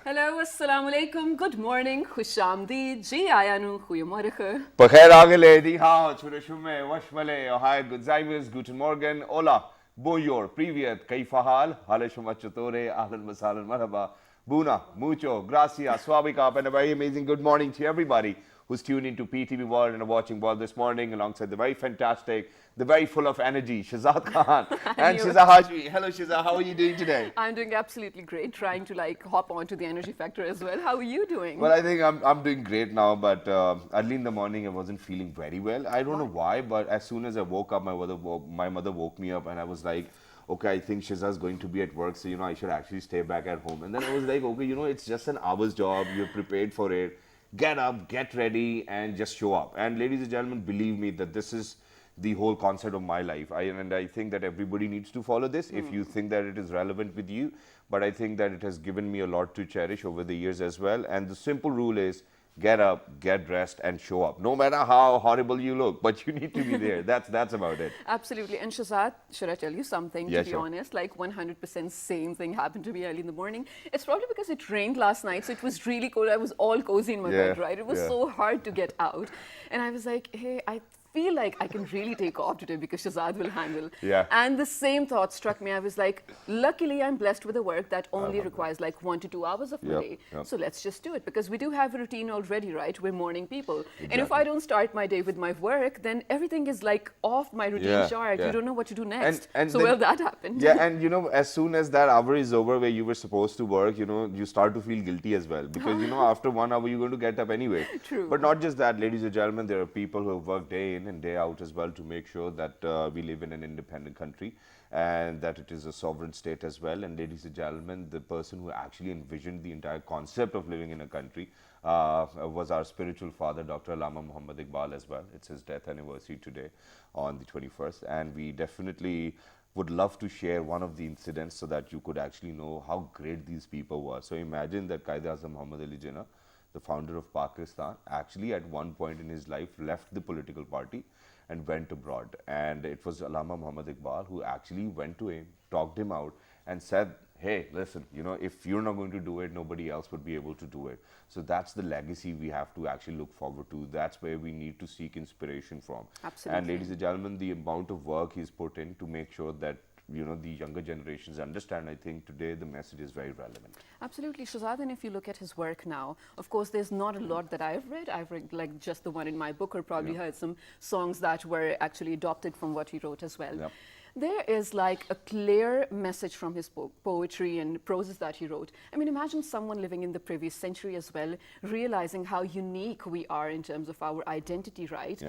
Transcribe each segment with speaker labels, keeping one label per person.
Speaker 1: Hello, assalamu alaikum, good morning, khushamdi, ji ayanu, goeiemorgen.
Speaker 2: Bakhair agele, di hao, chure shume, washmale, ohai, gudzaimers, guten morgen, hola, bonjour, privyet, kaifa hal, hale shuma chutore, ahlan masalan, marhaba, buna, mucho, gracias, swabikap, and a very amazing good morning to everybody who's tuned into PTV World and are watching World this morning alongside the very fantastic, the very full of energy, Shazad Khan and Shiza Hajmi. Hello Shiza, how are you doing today?
Speaker 1: I'm doing absolutely great, trying to hop onto the energy factor as well. How are you doing?
Speaker 2: Well, I think I'm doing great now, but early in the morning I wasn't feeling very well. I don't know why, but as soon as I woke up, my mother woke me up, and I was like, okay, I think Shiza's going to be at work, so I should actually stay back at home. And then I was like, okay, it's just an hour's job. You're prepared for it. Get up, get ready, and just show up. And ladies and gentlemen, believe me that this is the whole concept of my life. I think that everybody needs to follow this if you think that it is relevant with you. But I think that it has given me a lot to cherish over the years as well. And the simple rule is get up, get dressed, and show up. No matter how horrible you look, but you need to be there. That's about it.
Speaker 1: Absolutely. And Shazad, should I tell you something,
Speaker 2: Yeah,
Speaker 1: to be
Speaker 2: sure.
Speaker 1: honest? Like 100% same thing happened to me early in the morning. It's probably because it rained last night, so it was really cold. I was all cozy in my bed, right? It was so hard to get out. And I was like, hey, I feel like I can really take off today because Shazad will handle.
Speaker 2: Yeah.
Speaker 1: And the same thought struck me. I was like, luckily I'm blessed with a work that only requires like 1 to 2 hours of my day. So let's just do it, because we do have a routine already, right? We're morning people. And if I don't start my day with my work, then everything is like off my routine chart. You don't know what to do next.
Speaker 2: And
Speaker 1: so
Speaker 2: then,
Speaker 1: well, that happened.
Speaker 2: Yeah, and as soon as that hour is over where you were supposed to work, you start to feel guilty as well, because after 1 hour you're going to get up anyway.
Speaker 1: True.
Speaker 2: But not just that, ladies and gentlemen, there are people who have worked day in and day out as well to make sure that we live in an independent country and that it is a sovereign state as well. And ladies and gentlemen, the person who actually envisioned the entire concept of living in a country was our spiritual father, Dr. Allama Muhammad Iqbal as well. It's his death anniversary today on the 21st, and we definitely would love to share one of the incidents so that you could actually know how great these people were. So imagine that Quaid-e-Azam Muhammad Ali Jinnah, the founder of Pakistan, actually at one point in his life left the political party and went abroad. And it was Allama Muhammad Iqbal who actually went to him, talked him out, and said, hey, listen, if you're not going to do it, nobody else would be able to do it. So that's the legacy we have to actually look forward to. That's where we need to seek inspiration from.
Speaker 1: Absolutely.
Speaker 2: And ladies and gentlemen, the amount of work he's put in to make sure that the younger generations understand, I think today the message is very relevant.
Speaker 1: Absolutely, Shazad. And if you look at his work now, of course, there's not a lot that I've read. I've read like just the one in my book, or probably heard some songs that were actually adopted from what he wrote as well. There is like a clear message from his poetry and proses that he wrote. I mean, imagine someone living in the previous century as well, realizing how unique we are in terms of our identity, right?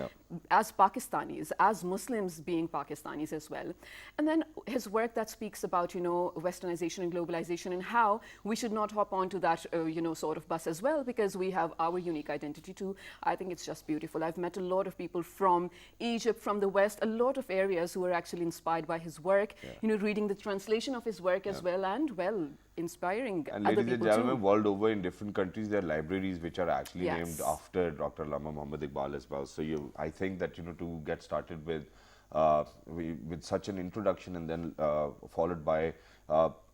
Speaker 1: As Pakistanis, as Muslims being Pakistanis as well. And then his work that speaks about, westernization and globalization, and how we should not hop onto that, sort of bus as well, because we have our unique identity too. I think it's just beautiful. I've met a lot of people from Egypt, from the West, a lot of areas who are actually inspired by his work, reading the translation of his work as well, and inspiring
Speaker 2: and
Speaker 1: other
Speaker 2: ladies and
Speaker 1: people
Speaker 2: gentlemen,
Speaker 1: too.
Speaker 2: world over in different countries, there are libraries which are actually named after Dr. Allama Muhammad Iqbal as well. So I think that to get started with such an introduction, and then followed by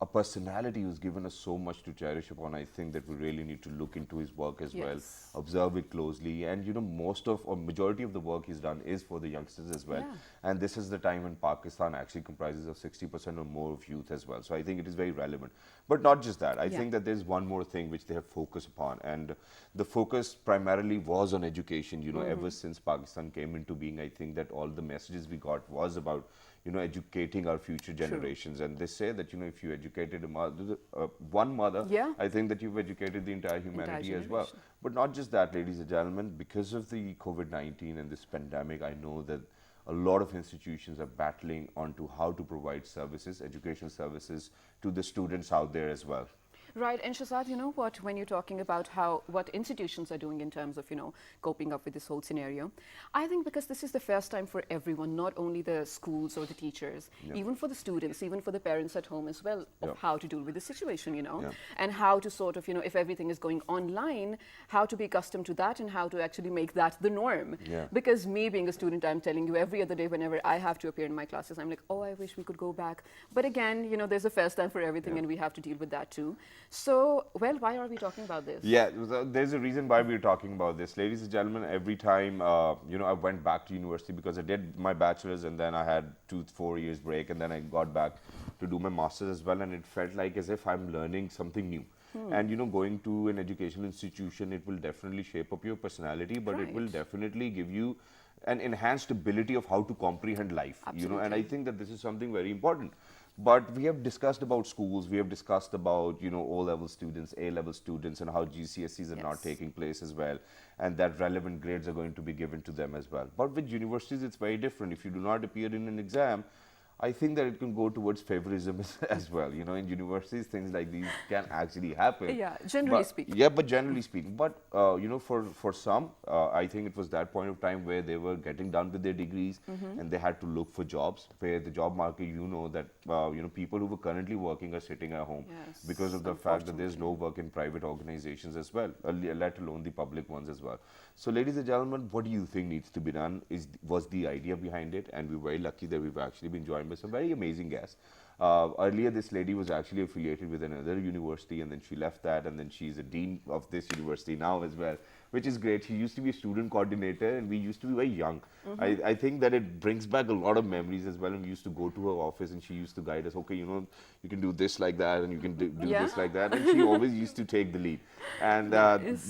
Speaker 2: a personality who's given us so much to cherish upon, I think that we really need to look into his work as well, observe it closely. And majority of the work he's done is for the youngsters as well. And this is the time when Pakistan actually comprises of 60% or more of youth as well. So I think it is very relevant. But not just that, I think that there's one more thing which they have focused upon, and the focus primarily was on education. Ever since Pakistan came into being, I think that all the messages we got was about educating our future generations. And they say that if you educated one mother, I think that you've educated the entire humanity as well. But not just that, ladies and gentlemen, because of the COVID-19 and this pandemic, I know that a lot of institutions are battling onto how to provide services, education services, to the students out there as well.
Speaker 1: Right, and Shazad, you know what, when you're talking about what institutions are doing in terms of, coping up with this whole scenario, I think because this is the first time for everyone, not only the schools or the teachers, even for the students, even for the parents at home as well, of how to deal with the situation, and how to sort of, if everything is going online, how to be accustomed to that and how to actually make that the norm. Because me being a student, I'm telling you, every other day whenever I have to appear in my classes, I'm like, oh, I wish we could go back. But again, there's a first time for everything and we have to deal with that too. So, well, why are we talking about this?
Speaker 2: Yeah, there's a reason why we're talking about this. Ladies and gentlemen, every time, I went back to university because I did my bachelor's and then I had 4 years break and then I got back to do my master's as well, and it felt like as if I'm learning something new. And, going to an educational institution, it will definitely shape up your personality, but it will definitely give you an enhanced ability of how to comprehend life, and I think that this is something very important. But we have discussed about schools, we have discussed about, O-level students, A-level students, and how GCSEs are not taking place as well, and that relevant grades are going to be given to them as well. But with universities, it's very different. If you do not appear in an exam, I think that it can go towards favorism as well. In universities, things like these can actually happen.
Speaker 1: Yeah, generally speaking.
Speaker 2: Yeah, but generally speaking. But, for some, I think it was that point of time where they were getting done with their degrees and they had to look for jobs, where the job market, that, people who were currently working are sitting at home because of the fact that there's no work in private organizations as well, let alone the public ones as well. So, ladies and gentlemen, what do you think needs to be done was the idea behind it, and we're very lucky that we've actually been joined by some very amazing guests. Earlier, this lady was actually affiliated with another university, and then she left that, and then she's a dean of this university now as well, which is great. She used to be a student coordinator, and we used to be very young. I think that it brings back a lot of memories as well, and we used to go to her office, and she used to guide us, okay, you can do this like that, and you can do this like that, and she always used to take the lead. And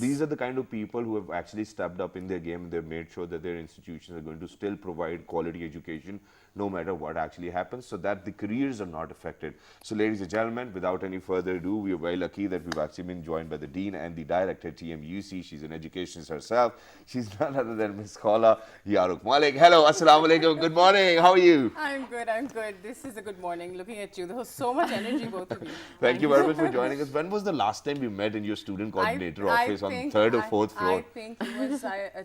Speaker 2: these are the kind of people who have actually stepped up in their game, and they've made sure that their institutions are going to still provide quality education no matter what actually happens, so that the careers are not affected. So, ladies and gentlemen, without any further ado, we are very lucky that we've actually been joined by the Dean and the Director at TMUC. She's an educationist herself. She's none other than Miss Khala Yaruk Malik. Hello, assalamu alaikum. Good morning. How are you?
Speaker 3: I'm good. I'm good. This is a good morning. Looking at you, there was so much energy, both of you.
Speaker 2: Thank you very much for joining us. When was the last time we met in your student coordinator office on the third or fourth floor?
Speaker 3: I think it was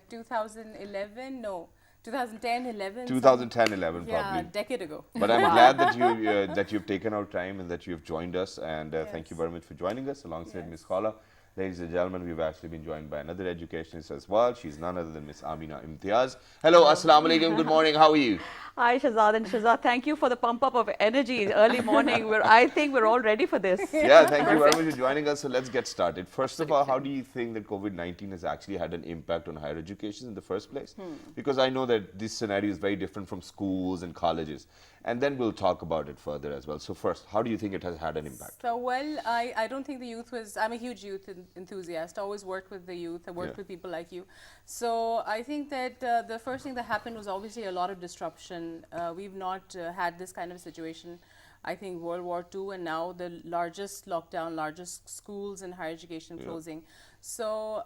Speaker 3: 2011. No. 2010, 11.
Speaker 2: 2010, 11 probably.
Speaker 3: Yeah, a decade ago.
Speaker 2: But I'm glad that you've taken out time and that you've joined us, and thank you very much for joining us alongside Miss Khala. Ladies and gentlemen, we've actually been joined by another educationist as well. She's none other than Miss Amina Imtiaz. Hello, assalamu alaikum. Good morning. How are you?
Speaker 4: Hi, Shahzad and Shahzad. Thank you for the pump up of energy early morning. I think we're all ready for this.
Speaker 2: Yeah, thank you very much for joining us. So let's get started. First of all, how do you think that COVID-19 has actually had an impact on higher education in the first place? Because I know that this scenario is very different from schools and colleges. And then we'll talk about it further as well. So first, how do you think it has had an impact?
Speaker 3: So, well, I don't think the youth was, I'm a huge youth enthusiast. I always worked with the youth. I worked with people like you. So I think that the first thing that happened was obviously a lot of disruption. We've not had this kind of situation, I think, World War II, and now the largest lockdown, largest schools and higher education closing. So,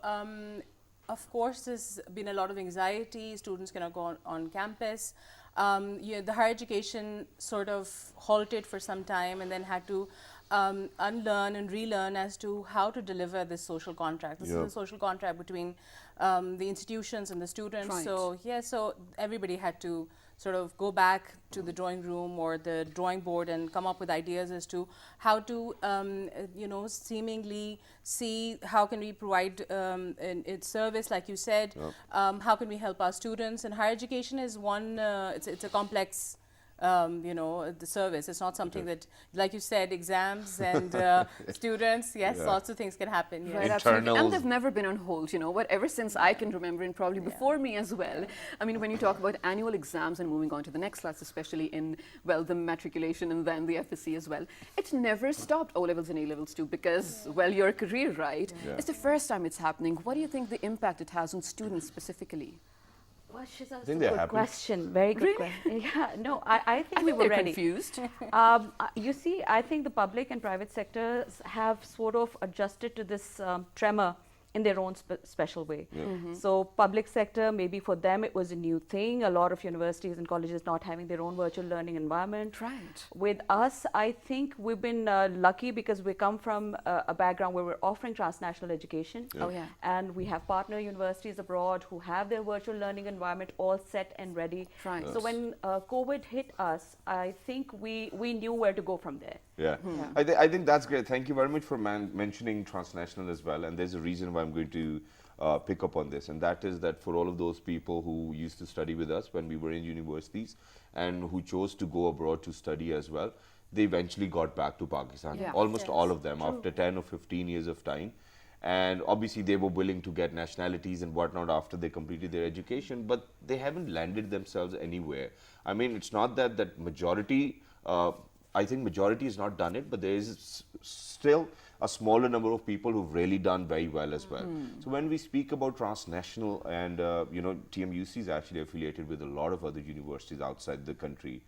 Speaker 3: of course, there's been a lot of anxiety. Students cannot go on campus. The higher education sort of halted for some time and then had to unlearn and relearn as to how to deliver this social contract. This is a social contract between the institutions and the students.
Speaker 1: Right.
Speaker 3: So, so everybody had to sort of go back to the drawing room or the drawing board and come up with ideas as to how to, seemingly see how can we provide its service, like you said, how can we help our students. And higher education is one, it's a complex the service. It's not something that, like you said, exams and students, lots of things can happen.
Speaker 1: Right, absolutely. And they've never been on hold, ever since I can remember, and probably before me as well. I mean, when you talk about annual exams and moving on to the next class, especially in, well, the matriculation and then the FSC as well, it never stopped, O-levels and A-levels too, because, well, your career, right? It's the first time it's happening. What do you think the impact it has on students specifically?
Speaker 4: Well, that's a good question. Very good question. Yeah, no, I think we were ready.
Speaker 1: Confused.
Speaker 4: You see, I think the public and private sectors have sort of adjusted to this tremor in their own special way. So public sector, maybe for them it was a new thing. A lot of universities and colleges not having their own virtual learning environment.
Speaker 1: Right.
Speaker 4: With us, I think we've been lucky because we come from a background where we're offering transnational education.
Speaker 1: Oh yeah.
Speaker 4: And we have partner universities abroad who have their virtual learning environment all set and ready.
Speaker 1: Right.
Speaker 4: So when COVID hit us, I think we knew where to go from there.
Speaker 2: Yeah, I think that's great. Thank you very much for mentioning transnational as well. And there's a reason why I'm going to pick up on this, and that is that for all of those people who used to study with us when we were in universities and who chose to go abroad to study as well, they eventually got back to Pakistan.
Speaker 1: Yeah.
Speaker 2: Almost
Speaker 3: Yes.
Speaker 2: all of them,
Speaker 1: True.
Speaker 2: after 10 or 15 years of time. And obviously they were willing to get nationalities and whatnot after they completed their education, but they haven't landed themselves anywhere. I mean, it's not that majority, I think majority has not done it, but there is still a smaller number of people who've really done very well as well. So when we speak about transnational, and you know, TMUC is actually affiliated with a lot of other universities outside the country.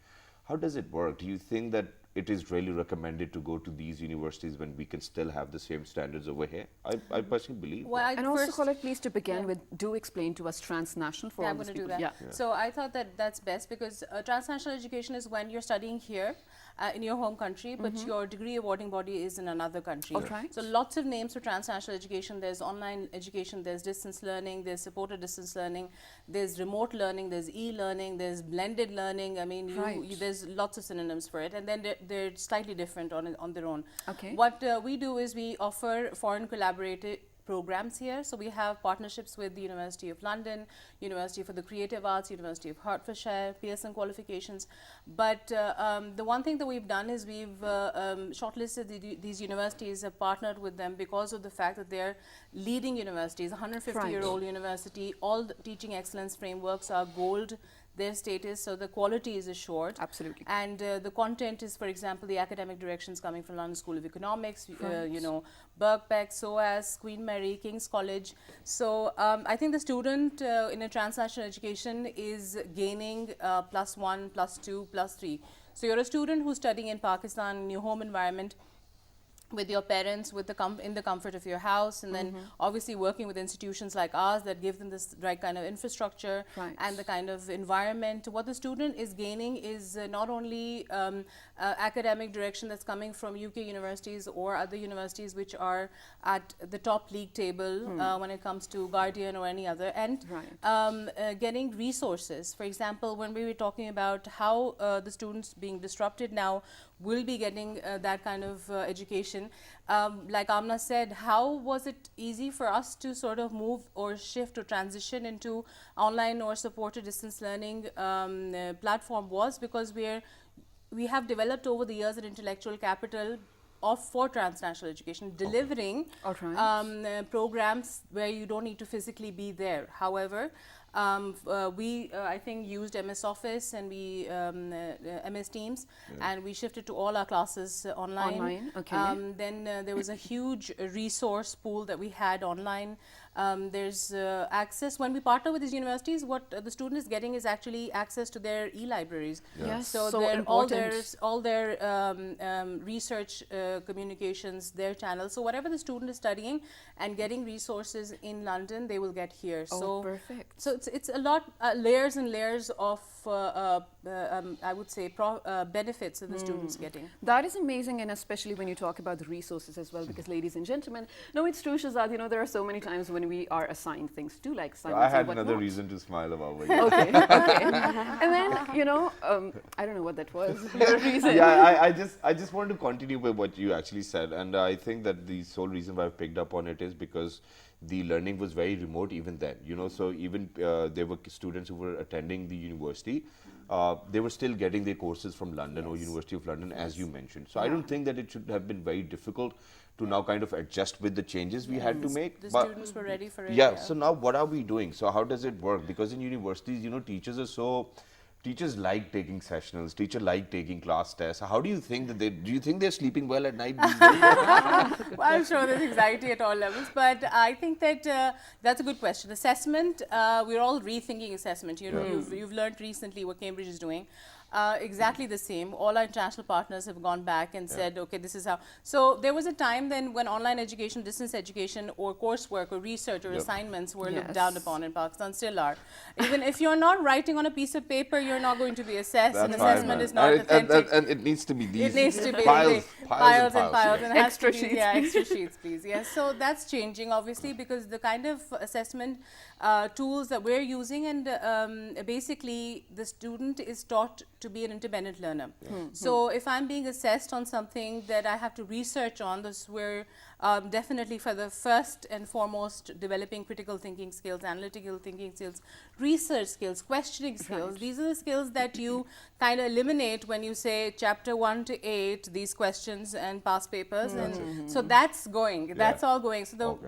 Speaker 2: How does it work? Do you think that it is really recommended to go to these universities when we can still have the same standards over here? I personally believe
Speaker 3: Well,
Speaker 2: that.
Speaker 3: I
Speaker 1: And also,
Speaker 3: first-
Speaker 1: Colette, please to begin
Speaker 3: Yeah.
Speaker 1: with, do explain to us transnational for
Speaker 3: Yeah,
Speaker 1: all
Speaker 3: I'm
Speaker 1: these
Speaker 3: going to do
Speaker 1: people.
Speaker 3: that.
Speaker 1: Yeah.
Speaker 3: So I thought that that's best because transnational education is when you're studying here in your home country, but your degree awarding body is in another country.
Speaker 1: All right.
Speaker 3: So lots of names for transnational education. There's online education, there's distance learning, there's supported distance learning, there's remote learning, there's e-learning, there's blended learning. I mean,
Speaker 1: Right.
Speaker 3: there's lots of synonyms for it, and then they're slightly different on their own.
Speaker 1: Okay.
Speaker 3: What we do is we offer foreign collaborative programs here. So we have partnerships with the University of London, University for the Creative Arts, University of Hertfordshire, Pearson qualifications. But the one thing that we've done is we've shortlisted these universities, have partnered with them because of the fact that they're leading universities, 150-year-old university, all the teaching excellence frameworks are gold, their status, so the quality is assured.
Speaker 1: Absolutely.
Speaker 3: And the content is, for example, the academic directions coming from London School of Economics, you know, Birkbeck, SOAS, Queen Mary, King's College. So I think the student in a transnational education is gaining +1, +2, +3. So you're a student who's studying in Pakistan in your home environment, with your parents, with in the comfort of your house, and then obviously working with institutions like ours that give them this right kind of infrastructure and the kind of environment. What the student is gaining is not only academic direction that's coming from UK universities or other universities which are at the top league table when it comes to Guardian or any other, and getting resources. For example, when we were talking about how the students being disrupted now will be getting that kind of education. Like Amna said, how was it easy for us to sort of move or shift or transition into online or supported distance learning platform was because we have developed over the years an intellectual capital for transnational education, delivering programs where you don't need to physically be there. However, we I think used MS Office and we MS Teams, and we shifted to all our classes online. Then there was a huge resource pool that we had online. There's access. When we partner with these universities, what the student is getting is actually access to their e-libraries.
Speaker 1: Yes,
Speaker 3: So, all their research communications, their channels. So whatever the student is studying and getting resources in London, they will get here.
Speaker 1: Oh, perfect.
Speaker 3: So it's a lot, layers and layers of, I would say, benefits that the students getting.
Speaker 1: That is amazing, and especially when you talk about the resources as well, because ladies and gentlemen, no, it's true, Shahzad, you know, there are so many times when we are assigned things too, like assignments.
Speaker 2: I had another reason to smile about it.
Speaker 1: Okay. And then, you know, I don't know what that was, your reason.
Speaker 2: Yeah, I just wanted to continue with what you actually said, and I think that the sole reason why I picked up on it is because the learning was very remote even then, you know, so even there were students who were attending the university, they were still getting their courses from London or University of London, as you mentioned. So I don't think that it should have been very difficult to now kind of adjust with the changes we had to make.
Speaker 3: The students were ready for it.
Speaker 2: Yeah, so now what are we doing? So how does it work? Because in universities, you know, teachers like taking sessionals, teachers like taking class tests. How do you think that do you think they're sleeping well at night these days?
Speaker 3: Well, I'm sure there's anxiety at all levels, but I think that that's a good question. Assessment, we're all rethinking assessment. You know, you've learned recently what Cambridge is doing. Exactly the same. All our international partners have gone back and said, okay, this is how. So there was a time then when online education, distance education, or coursework, or research, or assignments were looked down upon in Pakistan, still are. Even if you're not writing on a piece of paper, you're not going to be assessed, and assessment is not authentic.
Speaker 2: And it needs to be these
Speaker 3: It needs to be
Speaker 2: piles and piles.
Speaker 3: and
Speaker 1: extra
Speaker 3: sheets.
Speaker 1: sheets.
Speaker 3: Yeah, extra sheets, please. Yes, so that's changing obviously because the kind of assessment tools that we're using, and basically the student is taught to be an independent learner. So if I'm being assessed on something that I have to research on, this where definitely for the first and foremost developing critical thinking skills, analytical thinking skills, research skills, questioning skills.
Speaker 1: Right.
Speaker 3: These are the skills that you kind of eliminate when you say chapter 1 to 8, these questions and past papers. And so that's going, that's all going. So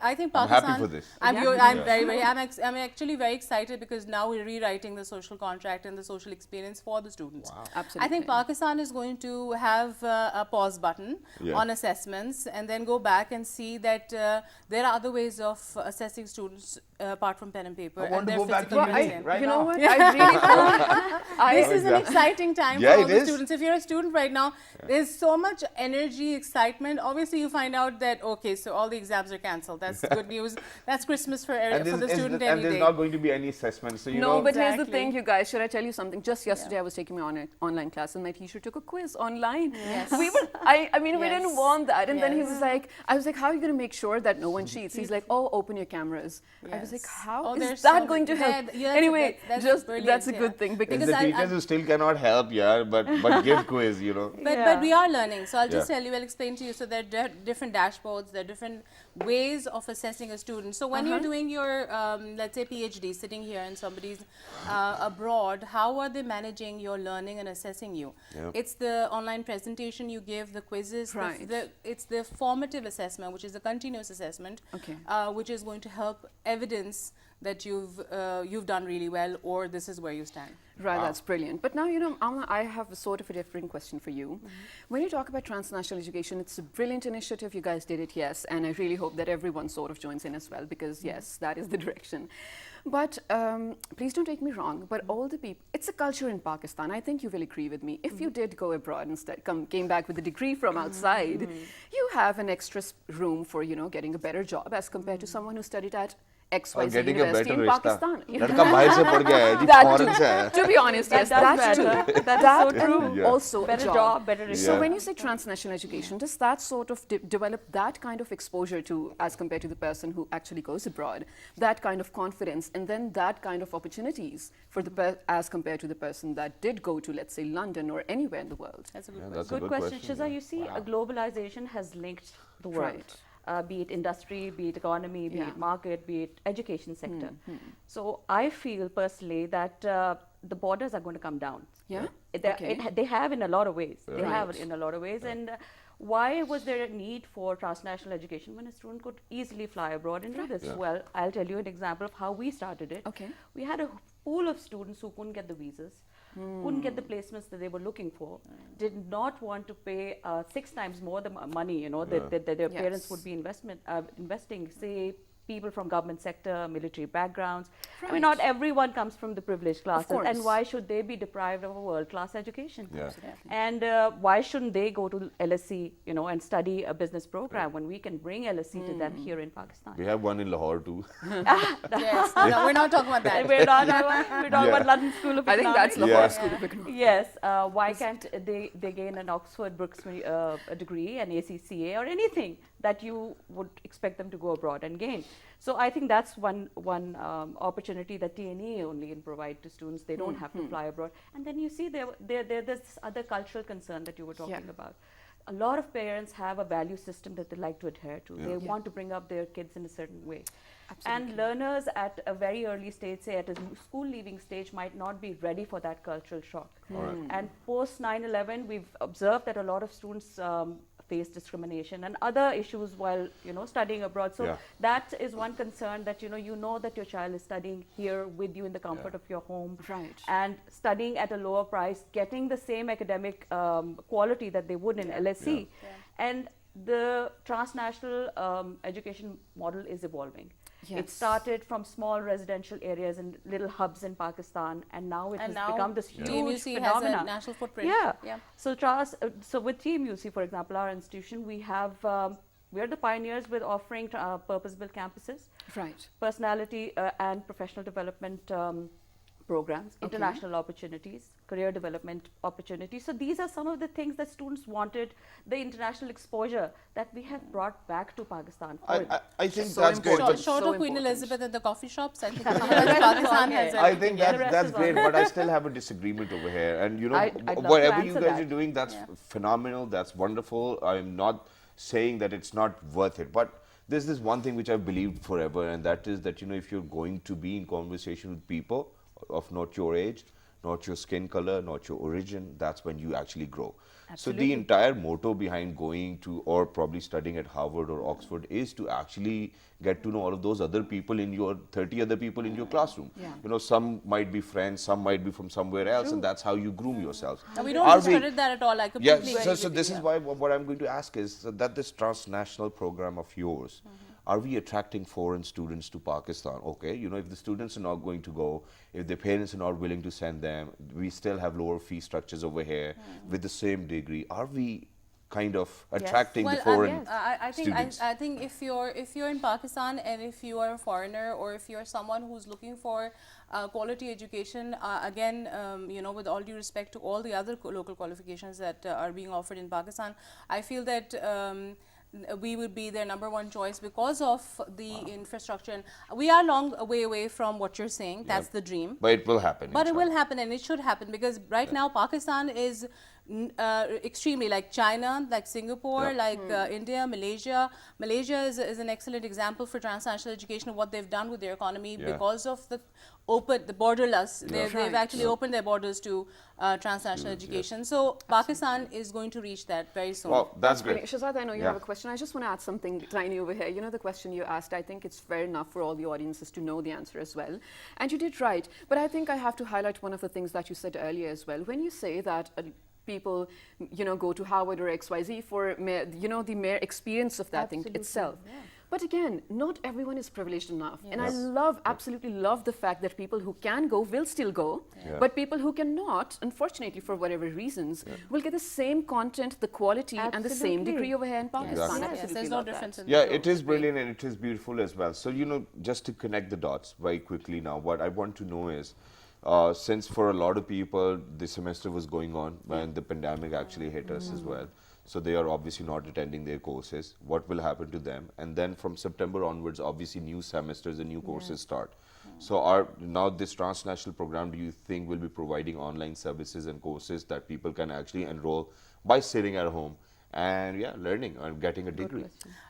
Speaker 3: I think
Speaker 2: I'm
Speaker 3: Pakistan.
Speaker 2: happy for this.
Speaker 3: I'm actually very excited because now we're rewriting the social contract and the social experience for the students.
Speaker 2: Wow.
Speaker 1: Absolutely.
Speaker 3: I think Pakistan is going to have a pause button on assessments and then go back and see that there are other ways of assessing students apart from pen and paper.
Speaker 2: I want to
Speaker 3: and
Speaker 2: go back to
Speaker 3: physical
Speaker 2: the
Speaker 3: museum.
Speaker 2: right
Speaker 1: you know
Speaker 2: now.
Speaker 1: what? I really hope.
Speaker 3: This is an exciting time
Speaker 2: Yeah,
Speaker 3: for all
Speaker 2: it
Speaker 3: the
Speaker 2: is.
Speaker 3: students. If you're a student right now, there's so much energy, excitement. Obviously, you find out that, okay, so all the exams are cancelled. That's good news. That's Christmas for the student any
Speaker 2: and there's
Speaker 3: day.
Speaker 2: not going to be any assessment. So, you know,
Speaker 1: But here's the
Speaker 3: Exactly.
Speaker 1: thing, you guys. Should I tell you something? Just yesterday, I was taking my online class, and my teacher took a quiz online.
Speaker 3: Yes.
Speaker 1: I mean, we
Speaker 3: Yes.
Speaker 1: didn't want that. And then he
Speaker 3: Yes.
Speaker 1: was like, I was like, how are you going to make sure that no one cheats? He's like, oh, open your cameras. I was like,
Speaker 3: Yes.
Speaker 1: how
Speaker 3: Oh,
Speaker 1: is
Speaker 3: there's
Speaker 1: that
Speaker 3: so
Speaker 1: going to
Speaker 3: many-
Speaker 1: help?
Speaker 3: yeah,
Speaker 1: Anyway,
Speaker 3: that's
Speaker 1: just
Speaker 3: brilliant,
Speaker 1: that's a
Speaker 3: yeah.
Speaker 1: good thing
Speaker 2: it's
Speaker 1: because
Speaker 2: the
Speaker 3: Because
Speaker 2: teachers who still cannot help, but give quiz, you know.
Speaker 3: But we are learning. So I'll just
Speaker 2: Yeah.
Speaker 3: tell you, I'll explain to you. So there are different dashboards, there are different ways of assessing a student. So when you're doing your, let's say, PhD, sitting here and somebody's abroad, how are they managing your learning and assessing you?
Speaker 2: Yeah.
Speaker 3: It's the online presentation you give, the quizzes,
Speaker 1: Right.
Speaker 3: it's the formative assessment, which is a continuous assessment,
Speaker 1: Okay.
Speaker 3: which is going to help evidence that you've done really well or this is where you stand.
Speaker 1: Right, that's brilliant. But now, Amna, I have a sort of a different question for you. When you talk about transnational education, it's a brilliant initiative. You guys did it, yes. And I really hope that everyone sort of joins in as well because, yes, that is the direction. But please don't take me wrong, but all the people, it's a culture in Pakistan. I think you will agree with me. If you did go abroad and came back with a degree from outside, you have an extra room for, getting a better job as compared to someone who studied at XYZ
Speaker 2: getting a
Speaker 1: University
Speaker 2: better
Speaker 1: in
Speaker 2: rishta.
Speaker 1: Pakistan.
Speaker 2: लड़का बाहर से पढ़ गया है जी,
Speaker 1: That
Speaker 2: foreign
Speaker 1: too.
Speaker 2: से है.
Speaker 1: To be honest, yes,
Speaker 4: That does
Speaker 1: that's true.
Speaker 4: matter. That is
Speaker 1: That
Speaker 4: so true.
Speaker 1: and
Speaker 2: Yeah.
Speaker 1: also
Speaker 4: Better
Speaker 1: a
Speaker 4: job, better
Speaker 1: So
Speaker 4: result.
Speaker 1: when you say transnational education, does that sort of develop that kind of exposure to, as compared to the person who actually goes abroad, that kind of confidence, and then that kind of opportunities for as compared to the person that did go to, let's say, London or anywhere in the world?
Speaker 3: That's a good
Speaker 2: Yeah,
Speaker 3: question.
Speaker 2: that's a
Speaker 4: Good question, Shiza.
Speaker 2: yeah.
Speaker 4: You see, globalization has linked the world.
Speaker 1: Right.
Speaker 4: Be it industry, be it economy, be
Speaker 1: Yeah.
Speaker 4: it market, be it education sector. So I feel personally that the borders are going to come down.
Speaker 1: Yeah? Okay.
Speaker 4: They have in a lot of ways. They have
Speaker 1: Right.
Speaker 4: it in a lot of ways. And why was there a need for transnational education when a student could easily fly abroad and do this?
Speaker 2: Yeah.
Speaker 4: Well, I'll tell you an example of how we started it.
Speaker 1: Okay.
Speaker 4: We had a pool of students who couldn't get the visas, couldn't get the placements that they were looking for, did not want to pay 6 times more the money, that their parents
Speaker 1: Yes.
Speaker 4: would be investing, say, people from government sector, military backgrounds. I mean,
Speaker 1: Right.
Speaker 4: not everyone comes from the privileged classes,
Speaker 1: course.
Speaker 4: and why should they be deprived of a world-class education?
Speaker 2: Yeah.
Speaker 4: And why shouldn't they go to LSE, and study a business program when we can bring LSE to them here in Pakistan?
Speaker 2: We have one in Lahore too.
Speaker 3: Yes. No, we're not talking about that.
Speaker 4: We're talking about London School of
Speaker 1: I think that's
Speaker 4: Economics.
Speaker 1: Lahore
Speaker 2: Yeah.
Speaker 1: School of Economics.
Speaker 4: Yes, why can't they gain an Oxford Brookes a degree, an ACCA, or anything that you would expect them to go abroad and gain? So I think that's one opportunity that TNE only can provide to students. They don't have to fly abroad. And then you see there's this other cultural concern that you were talking about. A lot of parents have a value system that they like to adhere to. They want to bring up their kids in a certain way. And learners at a very early stage, say at a school leaving stage, might not be ready for that cultural shock. And post 9/11, we've observed that a lot of students face discrimination and other issues while studying abroad. So that is one concern, that you know that your child is studying here with you in the comfort of your home,
Speaker 1: Right.
Speaker 4: and studying at a lower price, getting the same academic quality that they would in LSE. And the transnational education model is evolving.
Speaker 1: Yes.
Speaker 4: It started from small residential areas and little hubs in Pakistan, and now it has become this huge
Speaker 3: TMUC
Speaker 4: phenomenon.
Speaker 3: has a national footprint.
Speaker 4: Yeah. So with TMUC, for example, our institution, we are the pioneers with offering purpose-built campuses,
Speaker 1: Right.
Speaker 4: personality and professional development programs, international opportunities, career development opportunities. So these are some of the things that students wanted, the international exposure that we have brought back to Pakistan.
Speaker 2: I think
Speaker 1: So
Speaker 2: that's great.
Speaker 1: important.
Speaker 2: But
Speaker 3: Short
Speaker 1: So
Speaker 3: of Queen
Speaker 1: important.
Speaker 3: Elizabeth and the coffee shops, I think Pakistan has
Speaker 2: I think
Speaker 4: The rest
Speaker 2: that's
Speaker 4: is
Speaker 2: great,
Speaker 4: on.
Speaker 2: but I still have a disagreement over here. And
Speaker 4: I'd love to
Speaker 2: whatever you
Speaker 4: answer
Speaker 2: guys
Speaker 4: that.
Speaker 2: are doing, that's phenomenal. That's wonderful. I'm not saying that it's not worth it. But there's this one thing which I've believed forever, and that is that, if you're going to be in conversation with people of not your age, not your skin color, not your origin, that's when you actually grow.
Speaker 4: Absolutely.
Speaker 2: So the entire motto behind going to or probably studying at Harvard or Oxford is to actually get to know all of those other people in your 30 other people in your classroom.
Speaker 1: Yeah.
Speaker 2: Some might be friends, some might be from somewhere else, and that's how you groom yourselves.
Speaker 3: No, we don't discredit that at all. I completely agree
Speaker 2: so
Speaker 3: with
Speaker 2: this
Speaker 3: you.
Speaker 2: is why what I'm going to ask is that this transnational program of yours, are we attracting foreign students to Pakistan? Okay, if the students are not going to go, if their parents are not willing to send them, we still have lower fee structures over here with the same degree. Are we kind of attracting the foreign students?
Speaker 3: I think if you're in Pakistan and if you are a foreigner or if you're someone who's looking for quality education, again, with all due respect to all the other local qualifications that are being offered in Pakistan, I feel that we would be their #1 choice because of the infrastructure. And we are long way away from what you're saying. That's the dream.
Speaker 2: But it will happen.
Speaker 3: But it will happen, and it should happen, because right now Pakistan is extremely like China, like Singapore, like India, Malaysia. Malaysia is an excellent example for transnational education of what they've done with their economy because of the borderless. They've actually opened their borders to transnational education. So Pakistan is going to reach that very soon.
Speaker 2: Well, that's great.
Speaker 1: Shahzad, I know you have a question. I just want to add something tiny over here. The question you asked, I think it's fair enough for all the audiences to know the answer as well. And you did right. But I think I have to highlight one of the things that you said earlier as well. When you say that people, go to Harvard or XYZ for, the mere experience of that thing itself. Yeah. But again, not everyone is privileged enough. Yes. And I absolutely love the fact that people who can go will still go, but people who cannot, unfortunately, for whatever reasons, will get the same content, the quality, and the same degree over here in Pakistan.
Speaker 3: Yes, there's no difference in
Speaker 2: that. Yeah, it is brilliant and it is beautiful as well. So, just to connect the dots very quickly now, what I want to know is, since for a lot of people, the semester was going on when the pandemic actually hit us as well. So they are obviously not attending their courses. What will happen to them? And then from September onwards, obviously new semesters and new courses start. So now this transnational program, do you think will be providing online services and courses that people can actually enroll by sitting at home and learning and getting a degree?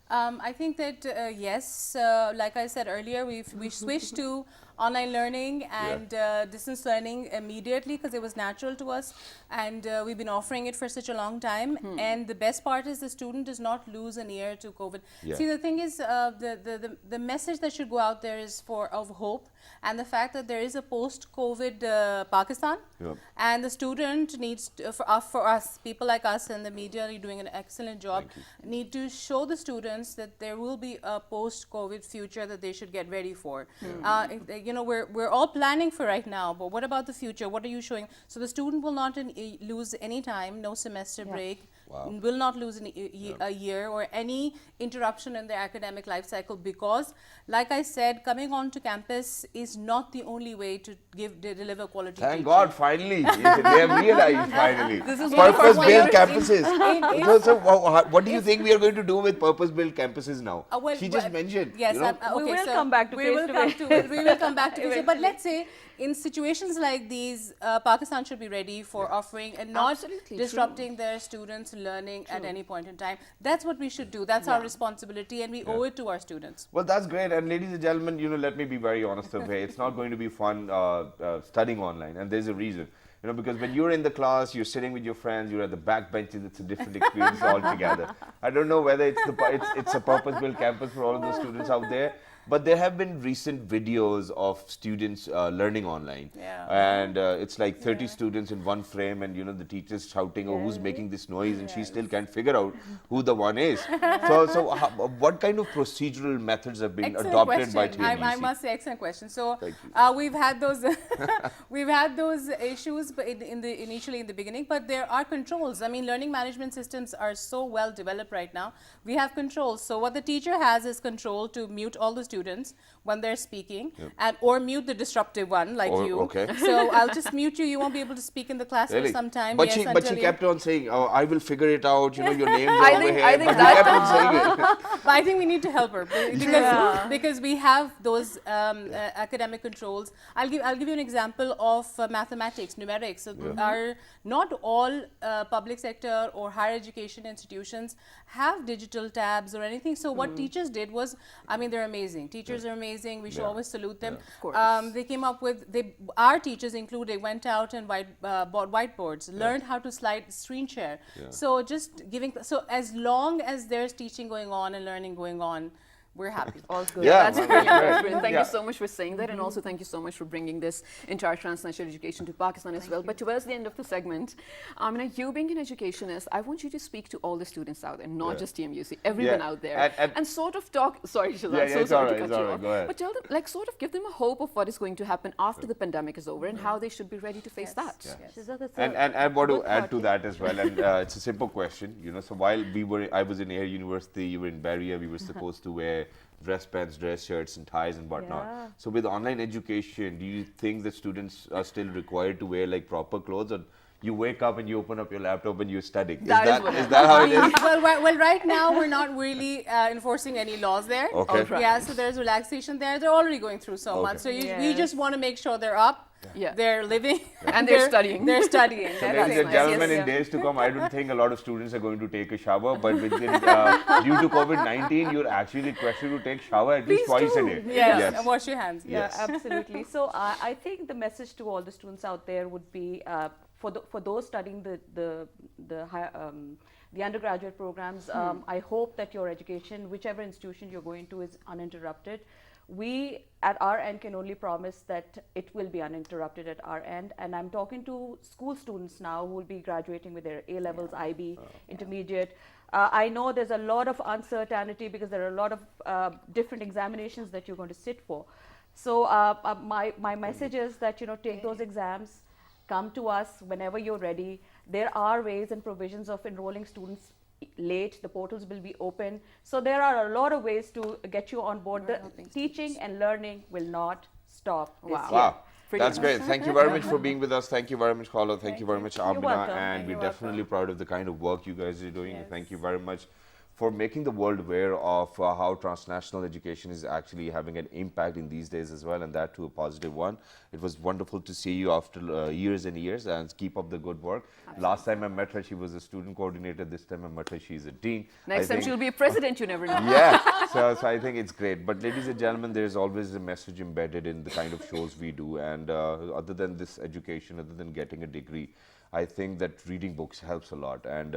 Speaker 3: I think that yes, like I said earlier, we switched to online learning and distance learning immediately because it was natural to us, and we've been offering it for such a long time. And the best part is the student does not lose an ear to COVID. See, the thing is, the message that should go out there is of hope, and the fact that there is a post-COVID Pakistan, and the student needs to, for us, people like us and the media, you're doing an excellent job, need to show the students that there will be a post-COVID future that they should get ready for. We're all planning for right now, but what about the future? What are you showing? So the student will not lose any time, no semester break, will not lose a year or any interruption in their academic life cycle, because, like I said, coming onto campus is not the only way to deliver quality
Speaker 2: Thank
Speaker 3: teaching.
Speaker 2: God, finally. They have realized, finally. Purpose-built campuses. So what do you think we are going to do with purpose-built campuses now? She just mentioned.
Speaker 3: Yes,
Speaker 4: we will come back to
Speaker 3: we will come back to it. But let's say in situations like these, Pakistan should be ready for offering and not disrupting their students' learning at any point in time. That's what we should do. That's our responsibility, and we owe it to our students.
Speaker 2: Well, that's great. And ladies and gentlemen, let me be very honest over here. It's not going to be fun studying online, and there's a reason. Because when you're in the class, you're sitting with your friends, you're at the back benches, it's a different experience altogether. I don't know whether it's a purpose-built campus for all of those students out there, but there have been recent videos of students learning online. And it's like 30 students in one frame, and the teacher's shouting, oh, who's making this noise, and she still can't figure out who the one is. So what kind of procedural methods have been adopted by TNUC?
Speaker 3: I must say, excellent question. So we've had those issues initially in the beginning, but there are controls. I mean, learning management systems are so well developed right now. We have controls. So what the teacher has is control to mute all the students students when they're speaking, and or mute the disruptive one like you.
Speaker 2: Okay.
Speaker 3: So I'll just mute you. You won't be able to speak in the class for some time.
Speaker 2: But
Speaker 3: yes,
Speaker 2: she kept on saying, "Oh, I will figure it out. You know, your name's
Speaker 1: I
Speaker 2: over
Speaker 1: think-
Speaker 2: here."
Speaker 1: I think
Speaker 2: but
Speaker 1: that-
Speaker 2: you kept on saying it.
Speaker 3: But I think we need to help her because we have those academic controls. I'll give you an example of mathematics, numerics. So are not all public sector or higher education institutions have digital tabs or anything. So what teachers did was, I mean, they're amazing. Teachers are amazing. We should always salute them.
Speaker 1: Of course.
Speaker 3: They came up with, our teachers included, went out and bought whiteboards, learned how to screen share. So just giving, so as long as there's teaching going on and learning going on, we're happy.
Speaker 1: All good.
Speaker 2: Yeah,
Speaker 1: That's
Speaker 2: well,
Speaker 1: brilliant.
Speaker 2: that's
Speaker 1: That's
Speaker 2: great.
Speaker 1: brilliant. Thank
Speaker 2: Yeah.
Speaker 1: you so much for saying that, and also thank you so much for bringing this entire transnational education to Pakistan as well. But towards the end of the segment, Amina, you being an educationist, I want you to speak to all the students out there, not just TMUC, everyone out there, and sort of talk. Sorry, Shazad, so sorry to cut you off.
Speaker 2: Go ahead.
Speaker 1: But tell them, like, sort of give them a hope of what is going to happen after the pandemic is over and how they should be ready to face that.
Speaker 4: Shazad, that's a
Speaker 2: And I want to
Speaker 4: good
Speaker 2: add
Speaker 4: thought,
Speaker 2: to
Speaker 4: yeah.
Speaker 2: that as well, and it's a simple question. You know, so while I was in Air University, you were in Barrier, we were supposed to wear dress pants, dress shirts, and ties and whatnot.
Speaker 4: Yeah.
Speaker 2: So with online education, do you think that students are still required to wear like proper clothes, or you wake up and you open up your laptop and you're studying?
Speaker 1: That is what
Speaker 2: is that how it is?
Speaker 3: well, right now we're not really enforcing any laws there.
Speaker 2: Okay.
Speaker 1: Right.
Speaker 3: Yeah, so there's relaxation there. They're already going through so much. So we
Speaker 4: Yes.
Speaker 3: just want to make sure they're up,
Speaker 1: Yeah.
Speaker 3: they're living,
Speaker 1: And they're studying.
Speaker 3: They're studying.
Speaker 2: So
Speaker 3: That's
Speaker 2: ladies and
Speaker 3: nice.
Speaker 2: gentlemen,
Speaker 1: Yes,
Speaker 2: in days to come, I don't think a lot of students are going to take a shower, but within, due to COVID-19, you're actually requested to take shower at least twice a day.
Speaker 3: Yes, and wash your hands.
Speaker 4: Yeah,
Speaker 2: Yes.
Speaker 4: absolutely. So I think the message to all the students out there would be for those studying the undergraduate programs. I hope that your education, whichever institution you're going to, is uninterrupted. We at our end can only promise that it will be uninterrupted at our end. And I'm talking to school students now who will be graduating with their A levels, IB, intermediate. I know there's a lot of uncertainty because there are a lot of different examinations that you're going to sit for. So my message is that, you know, take those exams, come to us whenever you're ready. There are ways and provisions of enrolling students late. The portals will be open. So there are a lot of ways to get you on board. The teaching and learning will not stop this year.
Speaker 2: Wow.
Speaker 1: Pretty
Speaker 2: That's
Speaker 1: much.
Speaker 2: great. Thank you very much for being with us. Thank you very much, Khala. Thank you very much, Amina.
Speaker 4: welcome.
Speaker 2: And we're
Speaker 4: You're
Speaker 2: definitely proud of the kind of work you guys are doing. Thank you very much for making the world aware of how transnational education is actually having an impact in these days as well, and that too a positive one. It was wonderful to see you after years and years, and keep up the good work. Absolutely. Last time I met her, she was a student coordinator. This time I met her, she's a dean.
Speaker 1: Next time she'll be a president, you never know.
Speaker 2: Yeah, so I think it's great. But ladies and gentlemen, there's always a message embedded in the kind of shows we do. And other than this education, other than getting a degree, I think that reading books helps a lot, and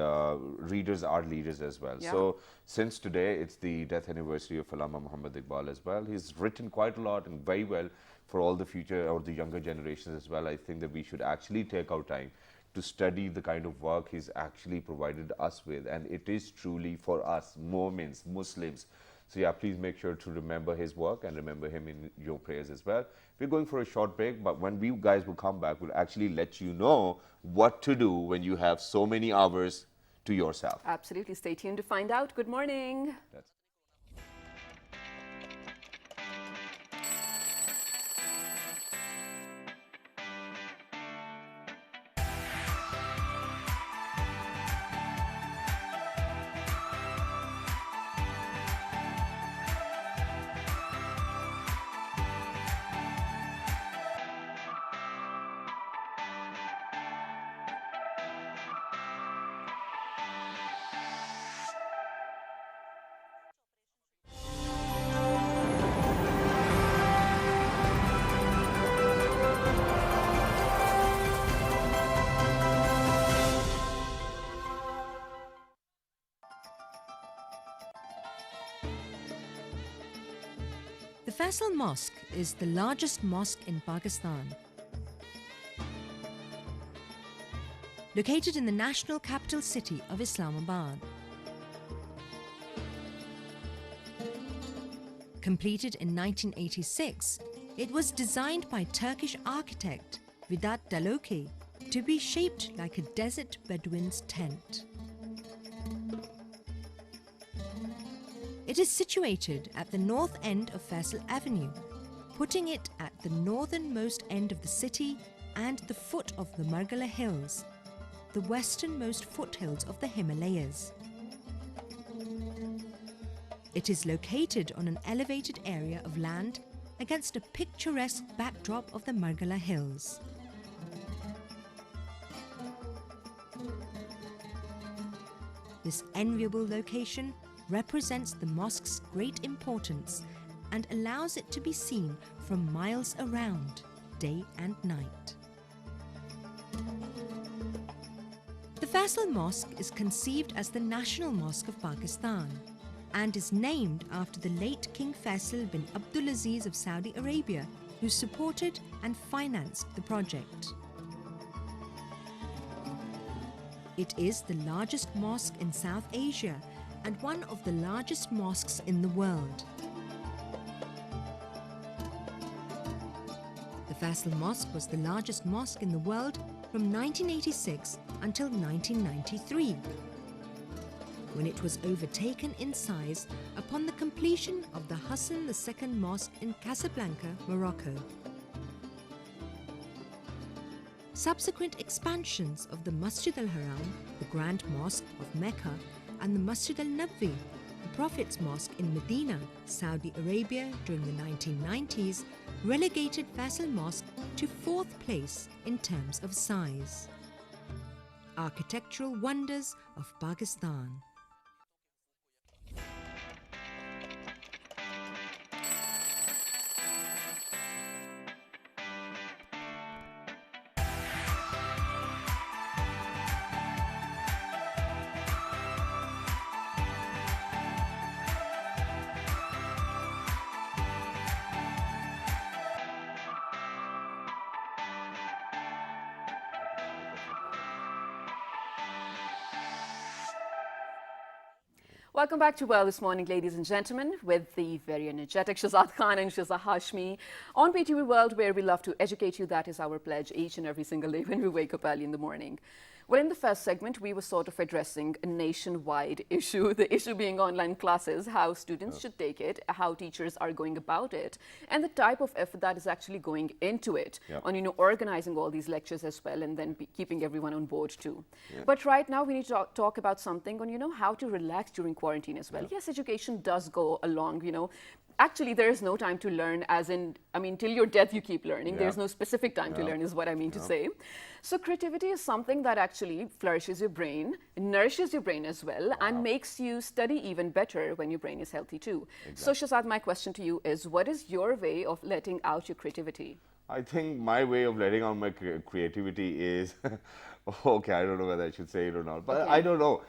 Speaker 2: readers are leaders as well.
Speaker 1: Yeah.
Speaker 2: So since today, it's the death anniversary of Allama Muhammad Iqbal as well. He's written quite a lot and very well for all the future or the younger generations as well. I think that we should actually take our time to study the kind of work he's actually provided us with, and it is truly for us, Mormons, Muslims. So yeah, please make sure to remember his work and remember him in your prayers as well. We're going for a short break, but when we guys will come back, we'll actually let you know what to do when you have so many hours to yourself.
Speaker 1: Absolutely. Stay tuned to find out. Good morning.
Speaker 5: The Faisal Mosque is the largest mosque in Pakistan. Located in the national capital city of Islamabad. Completed in 1986, it was designed by Turkish architect Vedat Daloke to be shaped like a desert Bedouin's tent. It is situated at the north end of Faisal Avenue, putting it at the northernmost end of the city and the foot of the Margala Hills, the westernmost foothills of the Himalayas. It is located on an elevated area of land against a picturesque backdrop of the Margala Hills. This enviable location represents the mosque's great importance and allows it to be seen from miles around, day and night. The Faisal Mosque is conceived as the national mosque of Pakistan and is named after the late King Faisal bin Abdulaziz of Saudi Arabia, who supported and financed the project. It is the largest mosque in South Asia and one of the largest mosques in the world. The Faisal Mosque was the largest mosque in the world from 1986 until 1993, when it was overtaken in size upon the completion of the Hassan II Mosque in Casablanca, Morocco. Subsequent expansions of the Masjid al-Haram, the Grand Mosque of Mecca, and the Masjid al-Nabwi, the Prophet's Mosque in Medina, Saudi Arabia during the 1990s, relegated Faisal Mosque to 4th place in terms of size. Architectural wonders of Pakistan.
Speaker 1: Welcome back to Well This Morning, ladies and gentlemen, with the very energetic Shahzad Khan and Shahzad Hashmi on PTV World, where we love to educate you. That is our pledge each and every single day when we wake up early in the morning. Well, in the first segment, we were sort of addressing a nationwide issue, the issue being online classes, how students should take it, how teachers are going about it, and the type of effort that is actually going into it on, organizing all these lectures as well, and then keeping everyone on board too. But right now, we need to talk about something on, how to relax during quarantine as well. Yes, education does go along, Actually, there is no time to learn, as in, till your death you keep learning. There's no specific time to learn, is what I mean to say. So creativity is something that actually flourishes your brain, nourishes your brain as well, and makes you study even better when your brain is healthy too. So Shahzad, my question to you is, what is your way of letting out your creativity?
Speaker 2: I think my way of letting out my creativity is, okay, I don't know whether I should say it or not, but I don't know.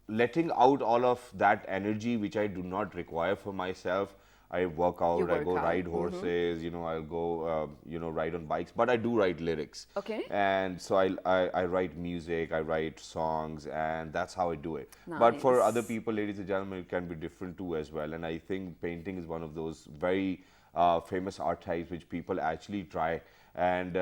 Speaker 2: Letting out all of that energy which I do not require for myself. I work out, I go ride horses, I'll go, ride on bikes, but I do write lyrics.
Speaker 1: Okay.
Speaker 2: And so I write music, I write songs, and that's how I do it. Nice. But for other people, ladies and gentlemen, it can be different too as well. And I think painting is one of those very famous art types which people actually try. And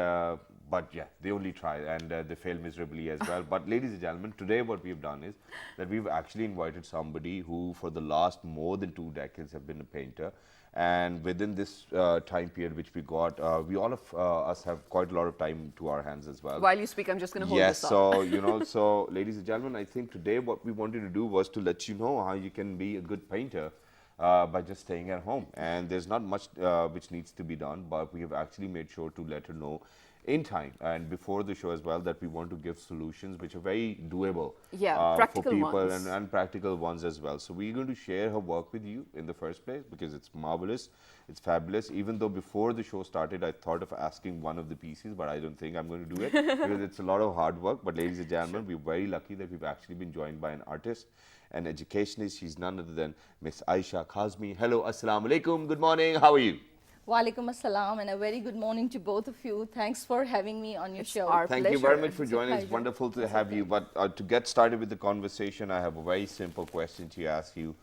Speaker 2: but yeah, they only try, and they fail miserably as well. But ladies and gentlemen, today what we've done is that we've actually invited somebody who for the last more than 2 decades have been a painter. And within this time period which we got, we all of us have quite a lot of time to our hands as well.
Speaker 1: While you speak, I'm just going to hold this up.
Speaker 2: So, so ladies and gentlemen, I think today what we wanted to do was to let you know how you can be a good painter by just staying at home. And there's not much which needs to be done, but we have actually made sure to let her know in time and before the show as well that we want to give solutions which are very doable for people and practical ones as well. So we're going to share her work with you in the first place because it's marvelous, it's fabulous. Even though before the show started I thought of asking one of the pieces, but I don't think I'm going to do it because it's a lot of hard work. But ladies and gentlemen, we're very lucky that we've actually been joined by an artist, an educationist. She's none other than Miss Aysha Kazmi. Hello, assalamu alaikum, good morning, how are you?
Speaker 6: Walaikum assalam, and a very good morning to both of you. Thanks for having me on your show.
Speaker 1: Our
Speaker 2: Thank
Speaker 1: pleasure.
Speaker 2: you very much for joining. It's wonderful to have you. But to get started with the conversation, I have a very simple question to ask you.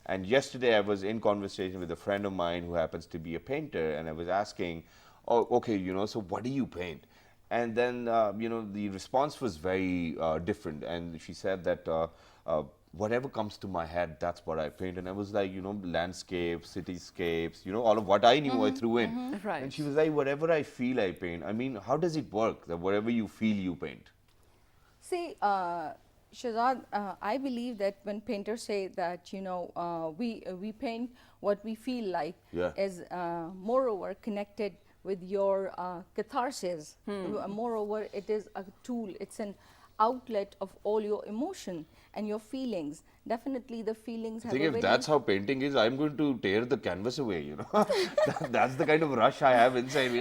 Speaker 2: And yesterday I was in conversation with a friend of mine who happens to be a painter, and I was asking, oh, okay, so what do you paint? And then, the response was very different. And she said that whatever comes to my head, that's what I paint. And I was like, you know, landscapes, cityscapes, you know, all of what I knew I threw in.
Speaker 1: Right.
Speaker 2: And she was like, whatever I feel, I paint. I mean, how does it work that whatever you feel, you paint?
Speaker 6: See, Shahzad, I believe that when painters say that, you know, we paint what we feel like is moreover connected with your catharsis. Moreover, it is a tool, it's an outlet of all your emotion and your feelings. Definitely the feelings have
Speaker 2: I think if that's how painting is, I'm going to tear the canvas away, you know. That's the kind of rush I have inside me.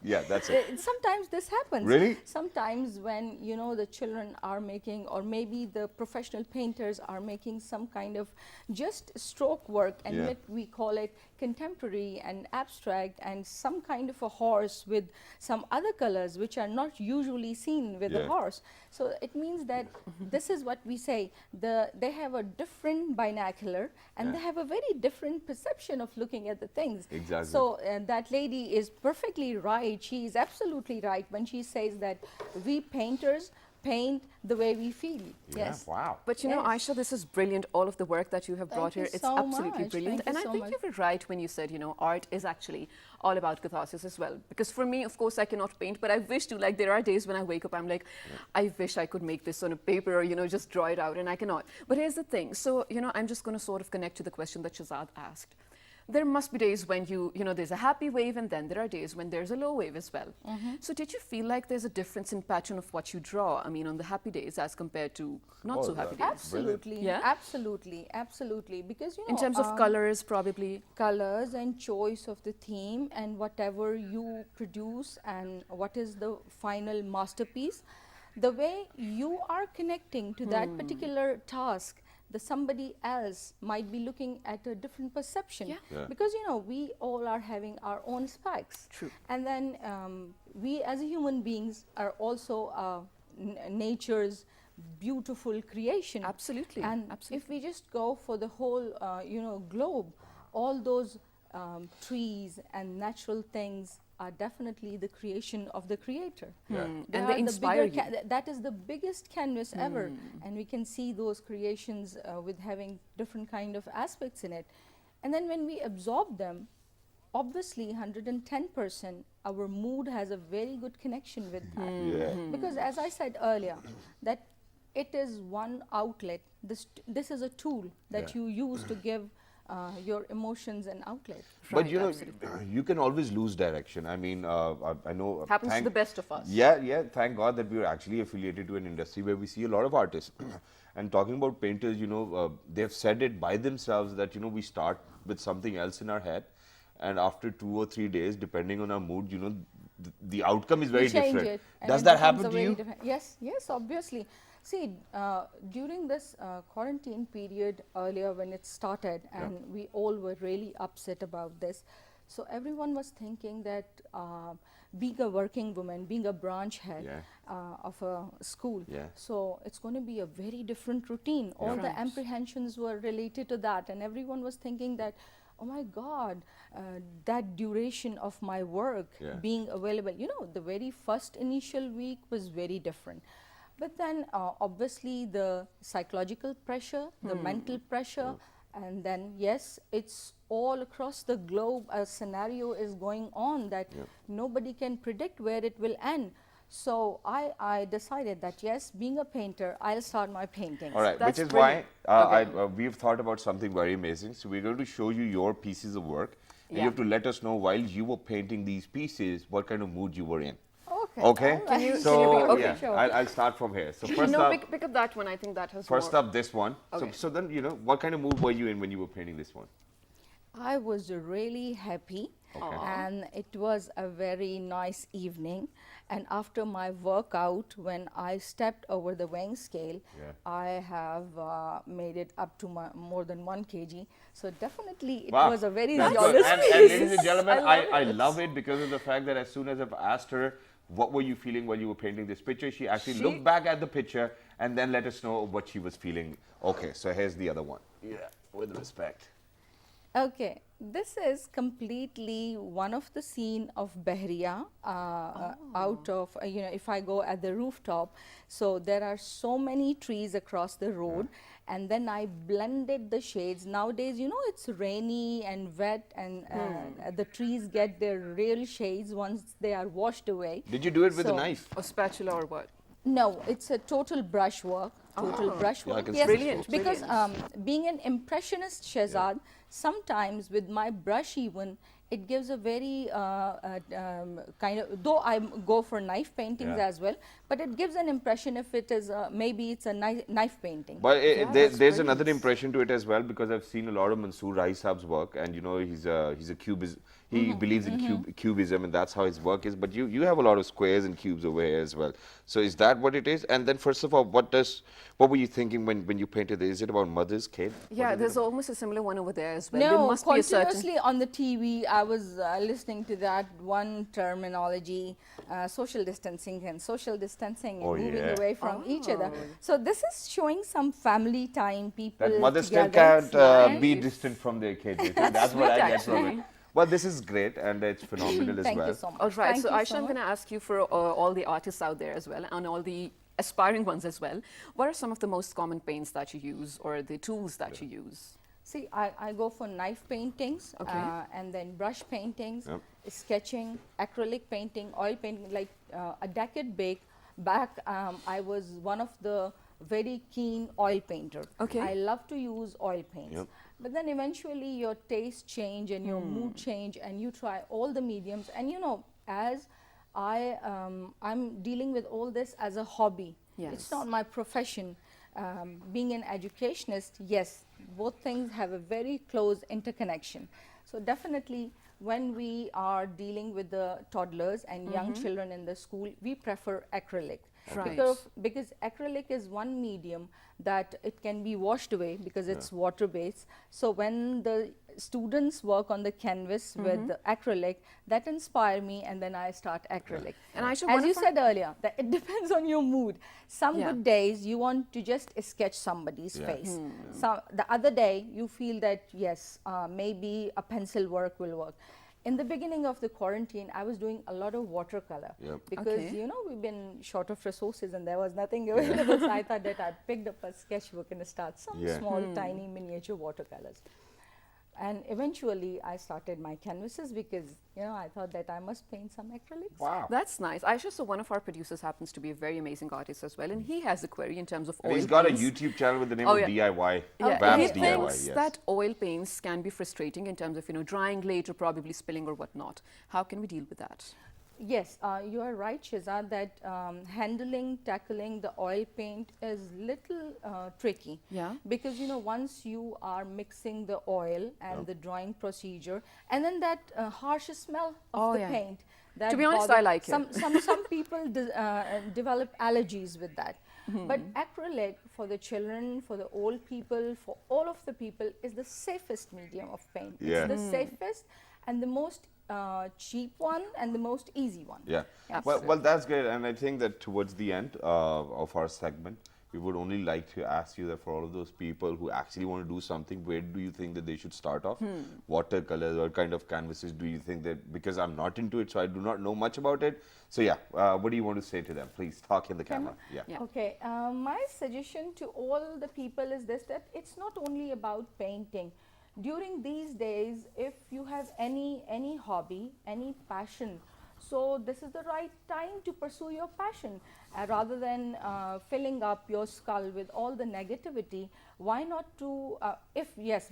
Speaker 2: Yeah, that's it.
Speaker 6: Sometimes this happens.
Speaker 2: Really?
Speaker 6: Sometimes when, you know, the children are making, or maybe the professional painters are making some kind of just stroke work, and yet we call it contemporary and abstract, and some kind of a horse with some other colors which are not usually seen with a horse. So it means that this is what we say, they have a different binocular, and they have a very different perception of looking at the things.
Speaker 2: Exactly.
Speaker 6: So that lady is perfectly right. She is absolutely right when she says that we painters paint the way we feel. Yes.
Speaker 2: Wow.
Speaker 1: But you know, Aysha, this is brilliant. All of the work that you have brought here, it's
Speaker 6: so
Speaker 1: absolutely
Speaker 6: much.
Speaker 1: brilliant.
Speaker 6: Thank
Speaker 1: And
Speaker 6: you
Speaker 1: I
Speaker 6: so
Speaker 1: think
Speaker 6: much.
Speaker 1: you were right when you said, you know, art is actually all about catharsis as well. Because for me, of course, I cannot paint, but I wish to. Like, there are days when I wake up, I'm like, I wish I could make this on a paper, or, you know, just draw it out, and I cannot. But here's the thing. So, you know, I'm just going to sort of connect to the question that Shahzad asked. There must be days when you know, there's a happy wave, and then there are days when there's a low wave as well. So did you feel like there's a difference in pattern of what you draw? I mean, on the happy days as compared to not so happy days?
Speaker 6: Absolutely.
Speaker 1: Yeah?
Speaker 6: Absolutely. Because, you know,
Speaker 1: In terms of colors, probably.
Speaker 6: colors and choice of the theme and whatever you produce and what is the final masterpiece, the way you are connecting to that particular task, the somebody else might be looking at a different perception. Because, you know, we all are having our own specs.
Speaker 1: True.
Speaker 6: And then we as human beings are also nature's beautiful creation.
Speaker 1: Absolutely.
Speaker 6: And if we just go for the whole, you know, globe, all those trees and natural things are definitely the creation of the creator.
Speaker 1: And they inspire you.
Speaker 6: That is the biggest canvas ever, and we can see those creations with having different kind of aspects in it. And then when we absorb them, obviously 110% our mood has a very good connection with that. Because as I said earlier, that it is one outlet. This is a tool that you use to give your emotions and outlet.
Speaker 2: But you know, you can always lose direction. I mean, I know.
Speaker 1: Happens to the best of us.
Speaker 2: Yeah. Thank God that we are actually affiliated to an industry where we see a lot of artists. And talking about painters, you know, they've said it by themselves that, you know, we start with something else in our head, and after 2 or 3 days, depending on our mood, you know, the outcome is very different. Does that happen to you?
Speaker 6: Yes, obviously. See, during this quarantine period earlier when it started, and we all were really upset about this, so everyone was thinking that being a working woman, being a branch head of a school, so it's going to be a very different routine. All the apprehensions were related to that, and everyone was thinking that, oh my God, that duration of my work being available, you know, the very first initial week was very different. But then obviously the psychological pressure, the mental pressure, and then yes, it's all across the globe a scenario is going on that nobody can predict where it will end. So I decided that yes, being a painter, I'll start my paintings.
Speaker 2: All right, which is why we've thought about something very amazing. So we're going to show you your pieces of work, and you have to let us know while you were painting these pieces, what kind of mood you were in. Okay.
Speaker 6: Sure.
Speaker 2: I'll start from here. So first
Speaker 1: No,
Speaker 2: up,
Speaker 1: pick up that one. I think that has
Speaker 2: first
Speaker 1: more.
Speaker 2: up this one.
Speaker 1: Okay.
Speaker 2: So then, you know, what kind of mood were you in when you were painting this one?
Speaker 6: I was really happy, and it was a very nice evening. And after my workout, when I stepped over the weighing scale, I have made it up to more than 1 kg. So definitely it was a very joyous
Speaker 2: and ladies and gentlemen, I love it because of the fact that as soon as I've asked her, what were you feeling while you were painting this picture, she actually looked back at the picture and then let us know what she was feeling. Okay, so here's the other one. Yeah, with respect.
Speaker 6: Okay, This is completely one of the scene of Bahria out of, if I go at the rooftop, so there are so many trees across the road, and then I blended the shades. Nowadays, it's rainy and wet, and the trees get their real shades once they are washed away.
Speaker 2: Did you do it with a knife?
Speaker 1: A spatula or what?
Speaker 6: No, it's a total brushwork.
Speaker 2: I can see
Speaker 1: Brilliant.
Speaker 6: Because being an impressionist Shehzad, sometimes with my brush even, it gives a very kind of, though I go for knife paintings as well, but it gives an impression if it is, maybe it's a knife painting.
Speaker 2: But there's another impression to it as well, because I've seen a lot of Mansoor Rai Saab's work, and he's a cubist. He believes in cubism, and that's how his work is. But you have a lot of squares and cubes over here as well. So is that what it is? And then first of all, what were you thinking when you painted it? Is it about mother's kid?
Speaker 1: Yeah, there's almost a similar one over there as well.
Speaker 6: No,
Speaker 1: there must be a
Speaker 6: continuously on the TV, I was listening to that one terminology, social distancing and moving away from each other. So this is showing some family time, people
Speaker 2: That mothers still
Speaker 6: together.
Speaker 2: can't be distant from their kids. I think that's what I get from it. Well, this is great, and it's phenomenal as well.
Speaker 6: Thank you so much.
Speaker 1: All right,
Speaker 6: Thank
Speaker 1: so
Speaker 6: you
Speaker 1: Aysha, I'm
Speaker 6: much.
Speaker 1: going to ask you for all the artists out there as well, and all the aspiring ones as well. What are some of the most common paints that you use, or the tools that you use?
Speaker 6: See, I go for knife paintings, and then brush paintings, sketching, acrylic painting, oil painting. Like a decade back, I was one of the very keen oil painter. I love to use oil paints. But then eventually your taste change and your mood change, and you try all the mediums. And as I'm dealing with all this as a hobby. It's not my profession. Being an educationist, yes, both things have a very close interconnection. So definitely when we are dealing with the toddlers and young children in the school, we prefer acrylic. Because acrylic is one medium that it can be washed away because it's water based. So when the students work on the canvas with the acrylic, that inspire me, and then I start acrylic.
Speaker 1: And Aysha,
Speaker 6: as you said earlier, that it depends on your mood. Some good days you want to just sketch somebody's face. So the other day you feel that yes, maybe a pencil work will work. In the beginning of the quarantine, I was doing a lot of watercolor because we've been short of resources and there was nothing available. So I thought that I picked up a sketchbook and start some small, tiny miniature watercolors. And eventually, I started my canvases because, I thought that I must paint some acrylics.
Speaker 2: Wow.
Speaker 1: That's nice. Aysha, so one of our producers happens to be a very amazing artist as well, and he has a query in terms of oil
Speaker 2: He's got
Speaker 1: paints.
Speaker 2: a YouTube channel with the name of DIY.
Speaker 1: Yeah, he
Speaker 2: DIY,
Speaker 1: thinks that oil paints can be frustrating in terms of, drying late or probably spilling or whatnot. How can we deal with that?
Speaker 6: Yes, you are right, Shehzad, that tackling the oil paint is little tricky. Because, once you are mixing the oil and the drying procedure, and then that harsh smell of the paint. That
Speaker 1: to be honest, I like
Speaker 6: some people develop allergies with that. But acrylic for the children, for the old people, for all of the people is the safest medium of paint. It's the safest and the most cheap one and the most easy one.
Speaker 2: Well, that's great, and I think that towards the end of our segment, we would only like to ask you that for all of those people who actually want to do something, where do you think that they should start off? Watercolors, what kind of canvases do you think that, because I'm not into it, so I do not know much about it. So what do you want to say to them? Please talk in the camera.
Speaker 6: Okay, my suggestion to all the people is this, that it's not only about painting. During these days, if you have any hobby, any passion, so this is the right time to pursue your passion. Rather than filling up your skull with all the negativity, why not to,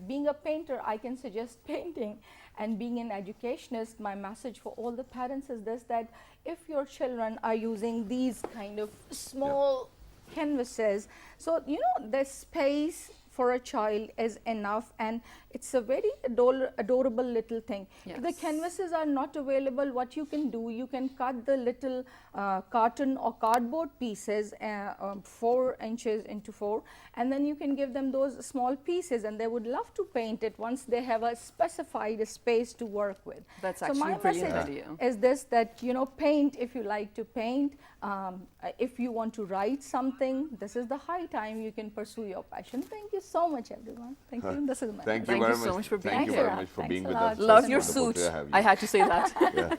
Speaker 6: being a painter, I can suggest painting. And being an educationist, my message for all the parents is this, that if your children are using these kind of small canvases, so the space for a child is enough, and it's a very adorable little thing. If the canvases are not available, what you can do, you can cut the little carton or cardboard pieces 4 inches into 4, and then you can give them those small pieces, and they would love to paint it once they have a specified space to work with.
Speaker 1: That's
Speaker 6: so
Speaker 1: actually
Speaker 6: my
Speaker 1: a brilliant
Speaker 6: message
Speaker 1: idea.
Speaker 6: is this, that paint if you like to paint. If you want to write something, this is the high time you can pursue your passion. Thank you so much, everyone. Thank you. This is my
Speaker 2: Thank you
Speaker 1: Thank
Speaker 2: very
Speaker 1: you so much for being
Speaker 2: Thank you
Speaker 1: here.
Speaker 2: very much for
Speaker 6: Thanks
Speaker 2: being
Speaker 6: a
Speaker 2: with
Speaker 6: lot.
Speaker 2: us.
Speaker 1: Love
Speaker 2: It's
Speaker 1: your
Speaker 2: wonderful
Speaker 1: suit.
Speaker 2: to have you.
Speaker 1: I had to say that.
Speaker 2: Yeah.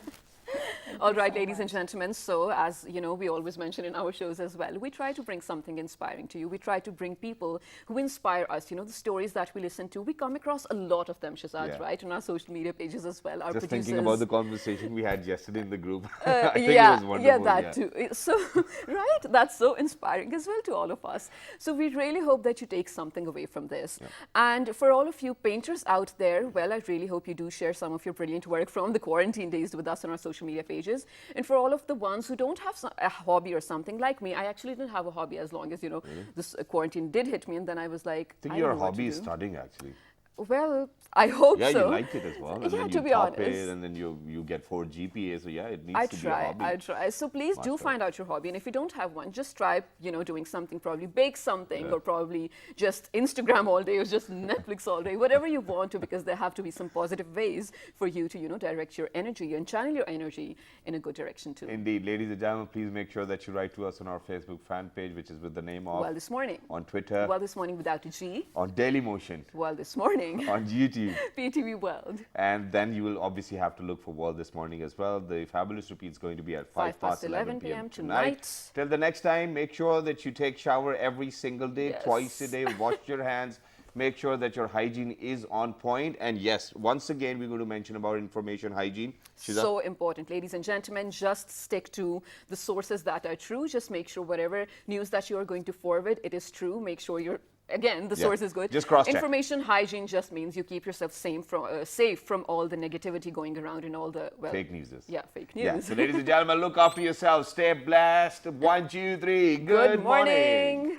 Speaker 1: All right, ladies and gentlemen, so as you know, we always mention in our shows as well, we try to bring something inspiring to you. We try to bring people who inspire us. You know, the stories that we listen to, we come across a lot of them, Shazad,
Speaker 2: Yeah.
Speaker 1: right? On our social media pages as well. Our
Speaker 2: Just
Speaker 1: producers.
Speaker 2: thinking about the conversation we had yesterday in the group. I think it was wonderful.
Speaker 1: Yeah, that too. So, right, that's so inspiring as well to all of us. So we really hope that you take something away from this.
Speaker 2: Yeah.
Speaker 1: And for all of you painters out there, well, I really hope you do share some of your brilliant work from the quarantine days with us on our social media pages. And for all of the ones who don't have a hobby or something like me, I actually didn't have a hobby as long as, you know, this quarantine did hit me. And then I was like,
Speaker 2: I think
Speaker 1: I
Speaker 2: your
Speaker 1: don't know what
Speaker 2: hobby
Speaker 1: to
Speaker 2: is
Speaker 1: do.
Speaker 2: studying, actually.
Speaker 1: Well, I hope
Speaker 2: Yeah,
Speaker 1: so.
Speaker 2: you like it as well. And
Speaker 1: Yeah,
Speaker 2: then
Speaker 1: to
Speaker 2: you
Speaker 1: be
Speaker 2: top
Speaker 1: honest.
Speaker 2: it, and then you get 4 GPA. So yeah, it needs
Speaker 1: I
Speaker 2: to be a hobby.
Speaker 1: I try. So please do
Speaker 2: Master.
Speaker 1: find out your hobby. And if you don't have one, just try, you know, doing something, probably bake something or probably just Instagram all day or just Netflix all day, whatever you want to, because there have to be some positive ways for you to, you know, direct your energy and channel your energy in a good direction too.
Speaker 2: Indeed. Ladies and gentlemen, please make sure that you write to us on our Facebook fan page, which is with the name of
Speaker 1: Well, this morning.
Speaker 2: on Twitter,
Speaker 1: Well, this morning without a G.
Speaker 2: on Dailymotion,
Speaker 1: Well, this morning.
Speaker 2: on YouTube.
Speaker 1: PTV World.
Speaker 2: And then you will obviously have to look for World this morning as well. The fabulous repeat is going to be at 5 past 11 p.m. tonight. Till the next time, make sure that you take shower every single day,
Speaker 1: Yes.
Speaker 2: twice a day, wash your hands. Make sure that your hygiene is on point. And yes, once again, we're going to mention about information hygiene. Shiza?
Speaker 1: So important, ladies and gentlemen, just stick to the sources that are true. Just make sure whatever news that you are going to forward, it is true. Make sure you're, again, the source is good.
Speaker 2: Just cross-check.
Speaker 1: Information hygiene just means you keep yourself safe from all the negativity going around and all the, well,
Speaker 2: Fake news.
Speaker 1: Yeah, fake news.
Speaker 2: Yeah. So ladies and gentlemen, look after yourselves. Stay blessed. 1, 2, 3. Good morning.
Speaker 1: morning.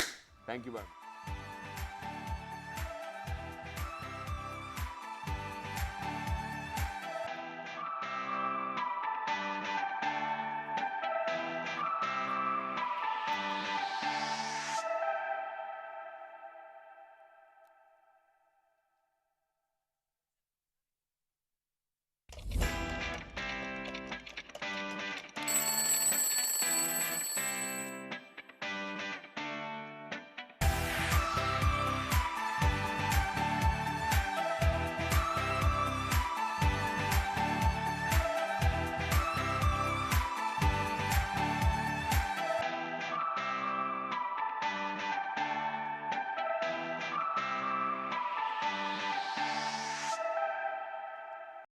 Speaker 2: Thank you very much.